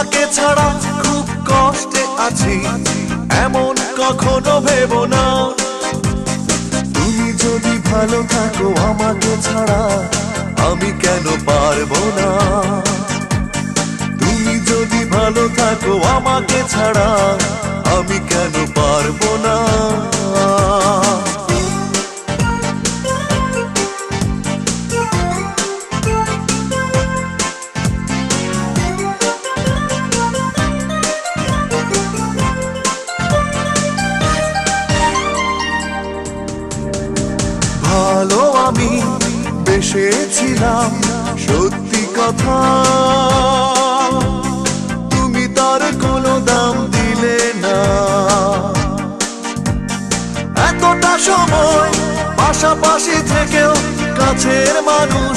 তোমাকে ছাড়া খুব কষ্টে আছি, এমন কখনো ভেবো না। তুমি যদি ভালো থাকো আমাকে ছাড়া, আমি কেন পারবো না? তুমি যদি ভালো থাকো আমাকে ছাড়া, আমি কেন পারবো না? ভালো আমি বেসেছিলাম, সত্যি কথা, তুমি তার কোনো দাম দিলে না। এতটা সময় পাশাপাশি থেকেও কাছের মানুষ